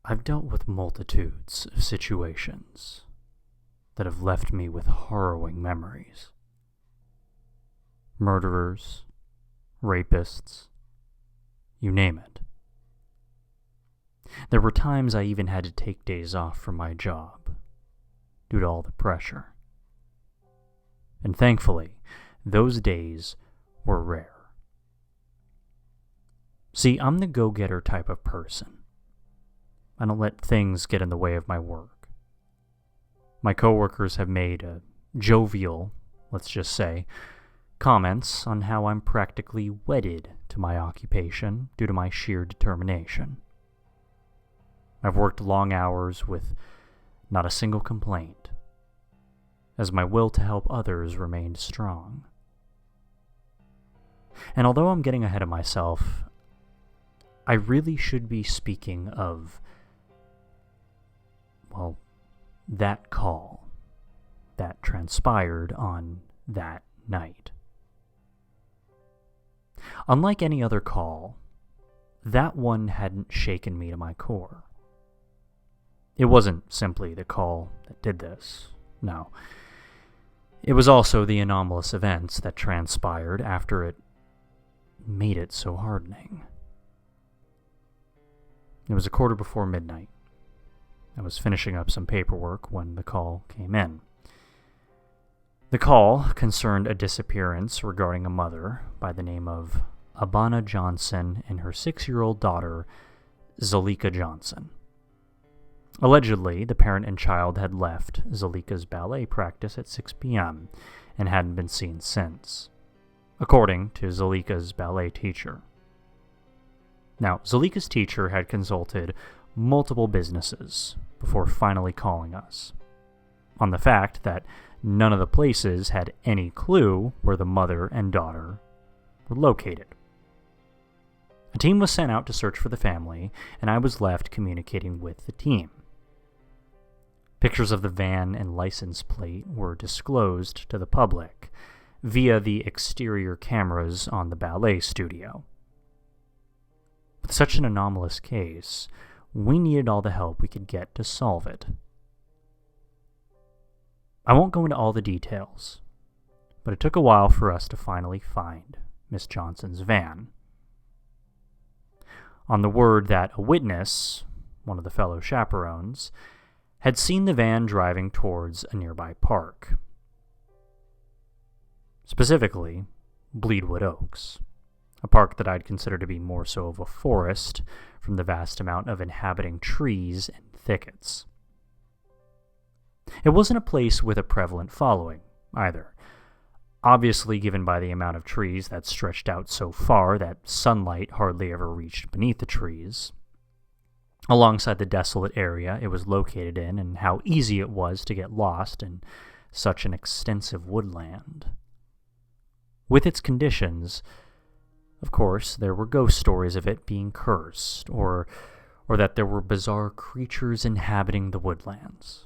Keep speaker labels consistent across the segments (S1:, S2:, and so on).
S1: I've dealt with multitudes of situations that have left me with harrowing memories. Murderers, rapists, you name it. There were times I even had to take days off from my job due to all the pressure. And thankfully, those days were rare. See, I'm the go-getter type of person. I don't let things get in the way of my work. My coworkers have made a jovial, let's just say, comments on how I'm practically wedded to my occupation due to my sheer determination. I've worked long hours with not a single complaint, as my will to help others remained strong. And although I'm getting ahead of myself, I really should be speaking of, well, that call that transpired on that night. Unlike any other call, that one hadn't shaken me to my core. It wasn't simply the call that did this, no. It was also the anomalous events that transpired after it made it so hardening. It was midnight. I was finishing up some paperwork when the call came in. The call concerned a disappearance regarding a mother by the name of Abana Johnson and her 6-year-old daughter, Zalika Johnson. Allegedly, the parent and child had left Zalika's ballet practice at 6 p.m. and hadn't been seen since, according to Zalika's ballet teacher. Now, Zalika's teacher had consulted multiple businesses before finally calling us on the fact that none of the places had any clue where the mother and daughter were located. A team was sent out to search for the family, and I was left communicating with the team. Pictures of the van and license plate were disclosed to the public via the exterior cameras on the ballet studio. With such an anomalous case, we needed all the help we could get to solve it. I won't go into all the details, but it took a while for us to finally find Miss Johnson's van. On the word that a witness, one of the fellow chaperones, had seen the van driving towards a nearby park. Specifically, Bleedwood Oaks, a park that I'd consider to be more so of a forest from the vast amount of inhabiting trees and thickets. It wasn't a place with a prevalent following, either, obviously given by the amount of trees that stretched out so far that sunlight hardly ever reached beneath the trees, alongside the desolate area it was located in and how easy it was to get lost in such an extensive woodland. With its conditions, of course, there were ghost stories of it being cursed, or that there were bizarre creatures inhabiting the woodlands.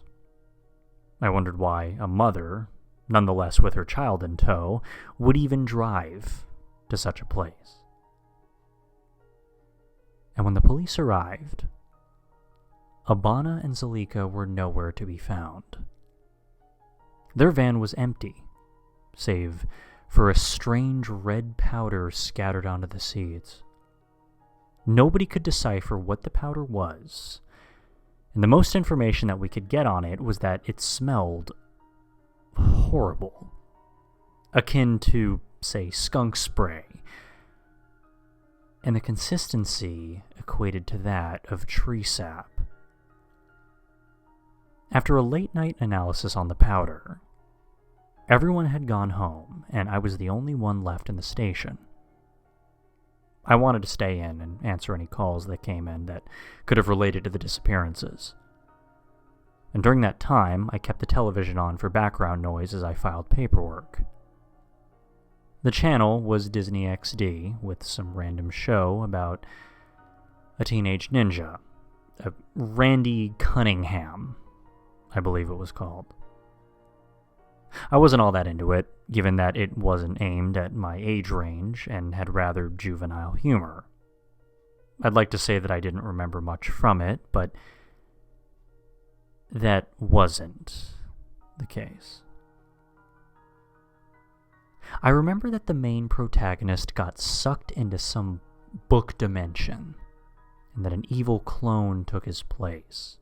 S1: I wondered why a mother, nonetheless with her child in tow, would even drive to such a place. And when the police arrived, Abana and Zalika were nowhere to be found. Their van was empty, save for a strange red powder scattered onto the seats. Nobody could decipher what the powder was, and the most information that we could get on it was that it smelled horrible, akin to, say, skunk spray, and the consistency equated to that of tree sap. After a late-night analysis on the powder, everyone had gone home, and I was the only one left in the station. I wanted to stay in and answer any calls that came in that could have related to the disappearances. And during that time, I kept the television on for background noise as I filed paperwork. The channel was Disney XD, with some random show about a teenage ninja, a Randy Cunningham, I believe it was called. I wasn't all that into it, given that it wasn't aimed at my age range and had rather juvenile humor. I'd like to say that I didn't remember much from it, but that wasn't the case. I remember that the main protagonist got sucked into some book dimension, and that an evil clone took his place.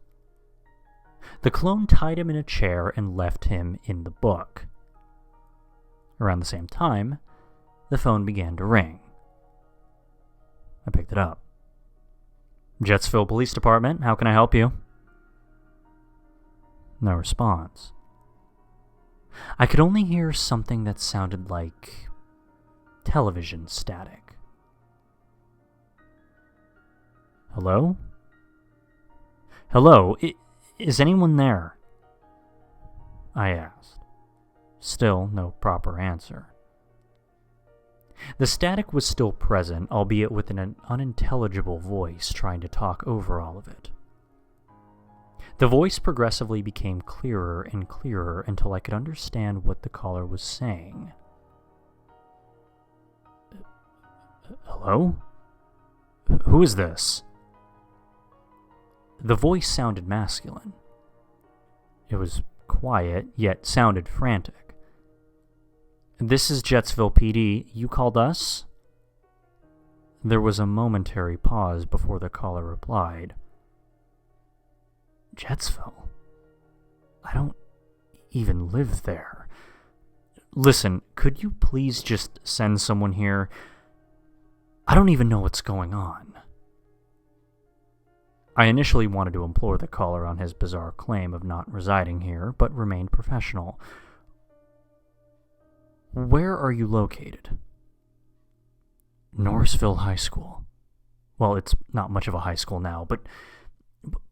S1: The clone tied him in a chair and left him in the book. Around the same time, the phone began to ring. I picked it up. Jetsville Police Department, how can I help you? No response. I could only hear something that sounded like television static. Hello? Hello? Is anyone there? I asked. Still no proper answer. The static was still present, albeit with an unintelligible voice trying to talk over all of it. The voice progressively became clearer and clearer until I could understand what the caller was saying. Hello? Who is this? The voice sounded masculine. It was quiet, yet sounded frantic. This is Jetsville PD. You called us? There was a momentary pause before the caller replied. Jetsville? I don't even live there. Listen, could you please just send someone here? I don't even know what's going on. I initially wanted to implore the caller on his bizarre claim of not residing here, but remained professional. Where are you located? Norrisville High School. Well, it's not much of a high school now, but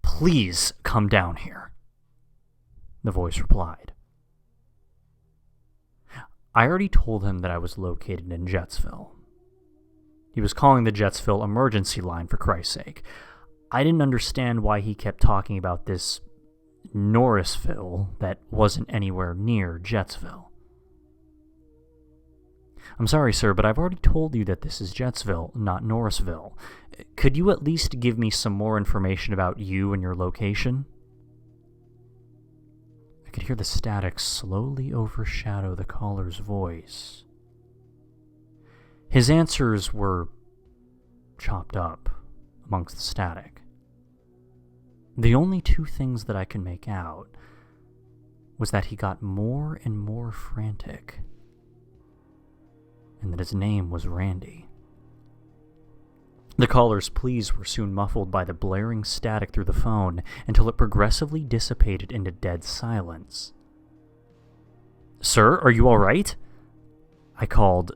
S1: please come down here, the voice replied. I already told him that I was located in Jetsville. He was calling the Jetsville emergency line, for Christ's sake. I didn't understand why he kept talking about this Norrisville that wasn't anywhere near Jetsville. I'm sorry, sir, but I've already told you that this is Jetsville, not Norrisville. Could you at least give me some more information about you and your location? I could hear the static slowly overshadow the caller's voice. His answers were chopped up amongst the static. The only two things that I could make out was that he got more and more frantic, and that his name was Randy. The caller's pleas were soon muffled by the blaring static through the phone until it progressively dissipated into dead silence. Sir, are you all right? I called,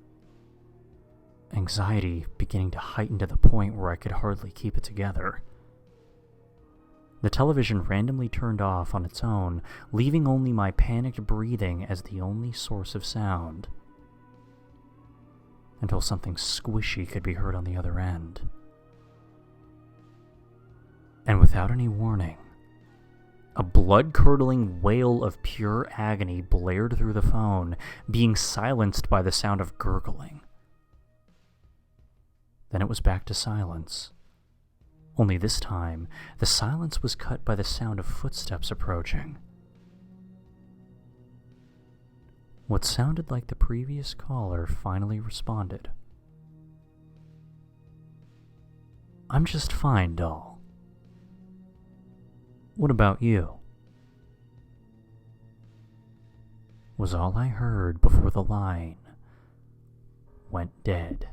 S1: anxiety beginning to heighten to the point where I could hardly keep it together. The television randomly turned off on its own, leaving only my panicked breathing as the only source of sound, until something squishy could be heard on the other end. And without any warning, a blood-curdling wail of pure agony blared through the phone, being silenced by the sound of gurgling. Then it was back to silence. Only this time, the silence was cut by the sound of footsteps approaching. What sounded like the previous caller finally responded. I'm just fine, doll. What about you? Was all I heard before the line went dead.